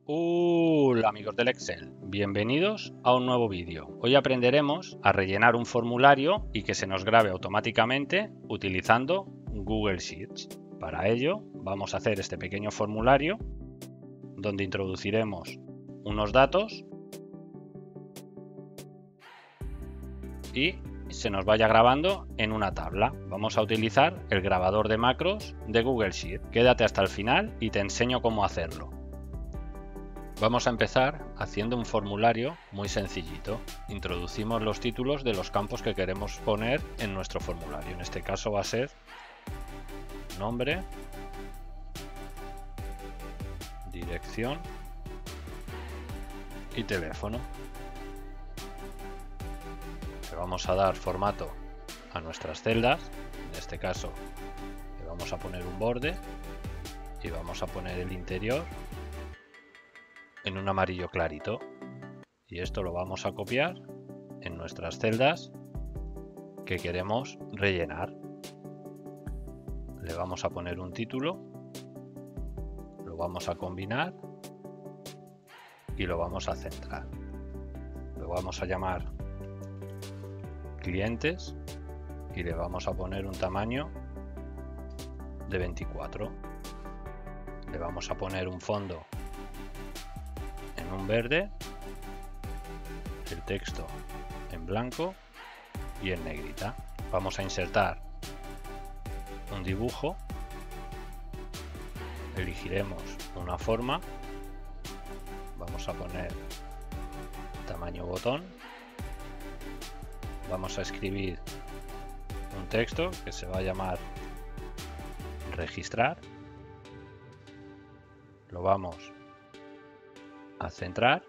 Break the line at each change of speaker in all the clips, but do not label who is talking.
Hola amigos del Excel, bienvenidos a un nuevo vídeo. Hoy aprenderemos a rellenar un formulario y que se nos grabe automáticamente utilizando Google Sheets. Para ello vamos a hacer este pequeño formulario donde introduciremos unos datos y se nos vaya grabando en una tabla. Vamos a utilizar el grabador de macros de Google Sheets. Quédate hasta el final y te enseño cómo hacerlo. Vamos a empezar haciendo un formulario muy sencillito. Introducimos los títulos de los campos que queremos poner en nuestro formulario. En este caso va a ser nombre, dirección y teléfono. Le vamos a dar formato a nuestras celdas. En este caso le vamos a poner un borde y vamos a poner el interior en un amarillo clarito, y esto lo vamos a copiar en nuestras celdas que queremos rellenar. Le vamos a poner un título, lo vamos a combinar y lo vamos a centrar. Lo vamos a llamar clientes y le vamos a poner un tamaño de 24. Le vamos a poner un fondo en un verde, el texto en blanco y en negrita. Vamos a insertar un dibujo, elegiremos una forma, vamos a poner tamaño botón, vamos a escribir un texto que se va a llamar registrar, lo vamos a centrar,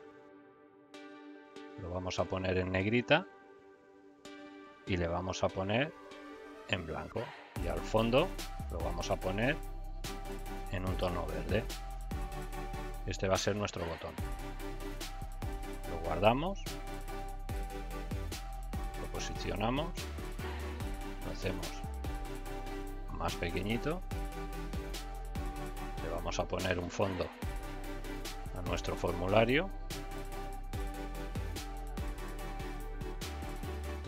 lo vamos a poner en negrita y le vamos a poner en blanco, y al fondo lo vamos a poner en un tono verde. Este va a ser nuestro botón. Lo guardamos, lo posicionamos, lo hacemos más pequeñito, le vamos a poner un fondo a nuestro formulario,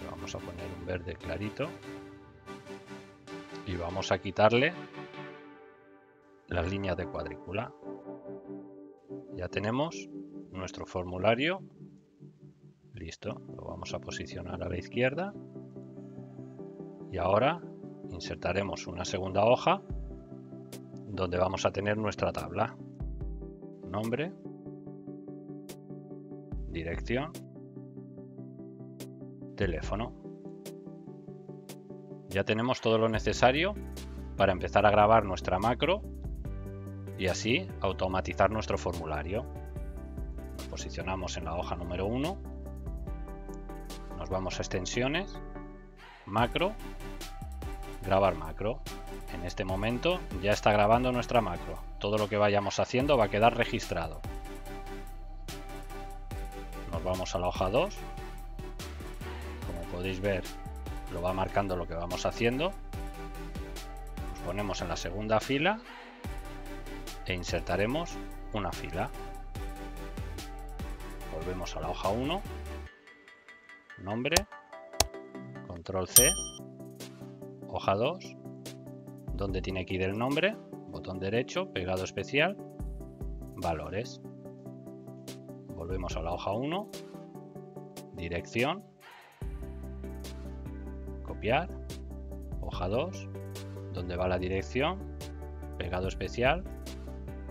le vamos a poner un verde clarito y vamos a quitarle las líneas de cuadrícula. Ya tenemos nuestro formulario listo. Lo vamos a posicionar a la izquierda y ahora insertaremos una segunda hoja donde vamos a tener nuestra tabla: nombre, dirección, teléfono. Ya tenemos todo lo necesario para empezar a grabar nuestra macro y así automatizar nuestro formulario. Nos posicionamos en la hoja número 1, nos vamos a extensiones, macro, grabar macro. En este momento ya está grabando nuestra macro. Todo lo que vayamos haciendo va a quedar registrado. Nos vamos a la hoja 2. Como podéis ver, lo va marcando lo que vamos haciendo. Nos ponemos en la segunda fila e insertaremos una fila. Volvemos a la hoja 1, nombre, control C, hoja 2, donde tiene que ir el nombre, botón derecho, pegado especial, valores. Volvemos a la hoja 1, dirección, copiar, hoja 2, donde va la dirección, pegado especial,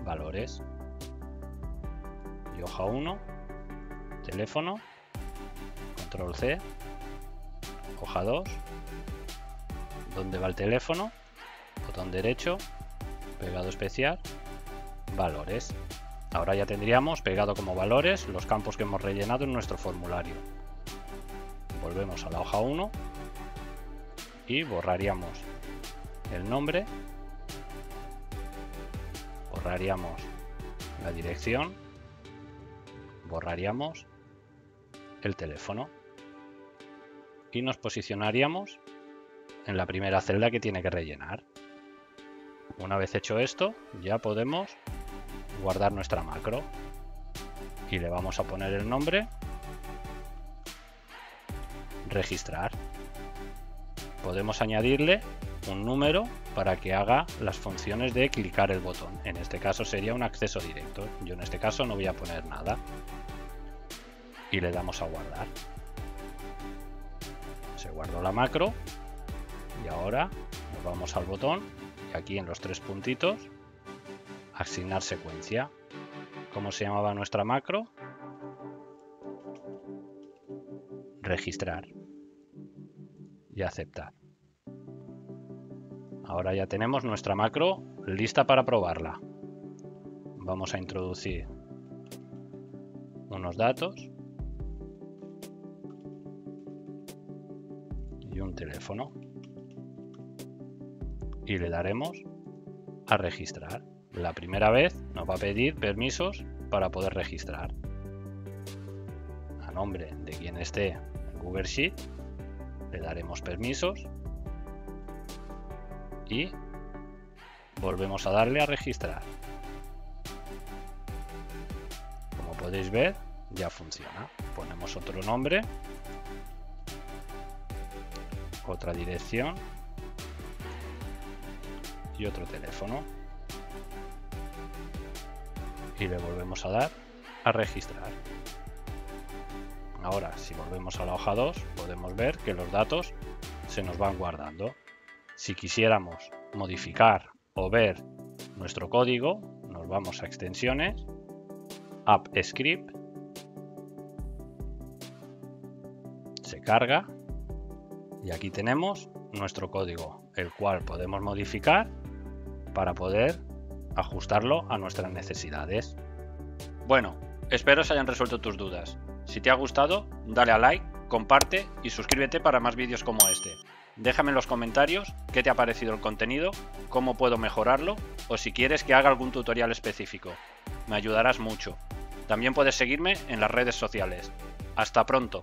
valores. Y hoja 1, teléfono, control C, hoja 2, donde va el teléfono, botón derecho, pegado especial, valores. Ahora ya tendríamos pegado como valores los campos que hemos rellenado en nuestro formulario. Volvemos a la hoja 1 y borraríamos el nombre, borraríamos la dirección, borraríamos el teléfono y nos posicionaríamos en la primera celda que tiene que rellenar. Una vez hecho esto, ya podemos guardar nuestra macro. y le vamos a poner el nombre registrar. Podemos añadirle un número para que haga las funciones de clicar el botón. En este caso sería un acceso directo. Yo en este caso no voy a poner nada. Y le damos a guardar. Se guardó la macro. Y ahora nos vamos al botón. Y aquí en los 3 puntitos, asignar secuencia. ¿Cómo se llamaba nuestra macro? Registrar. Y aceptar. Ahora ya tenemos nuestra macro lista para probarla. Vamos a introducir unos datos y un teléfono y le daremos a registrar. La primera vez nos va a pedir permisos para poder registrar. A nombre de quien esté en Google Sheet le daremos permisos y volvemos a darle a registrar. Como podéis ver, ya funciona. Ponemos otro nombre, otra dirección y otro teléfono y le volvemos a dar a registrar. Ahora, si volvemos a la hoja 2, podemos ver que los datos se nos van guardando. Si quisiéramos modificar o ver nuestro código, nos vamos a extensiones, App Script, se carga y aquí tenemos nuestro código, el cual podemos modificar para poder ajustarlo a nuestras necesidades. Bueno, espero se hayan resuelto tus dudas. Si te ha gustado, dale a like, comparte y suscríbete para más vídeos como este. Déjame en los comentarios qué te ha parecido el contenido, cómo puedo mejorarlo o si quieres que haga algún tutorial específico. Me ayudarás mucho. También puedes seguirme en las redes sociales. ¡Hasta pronto!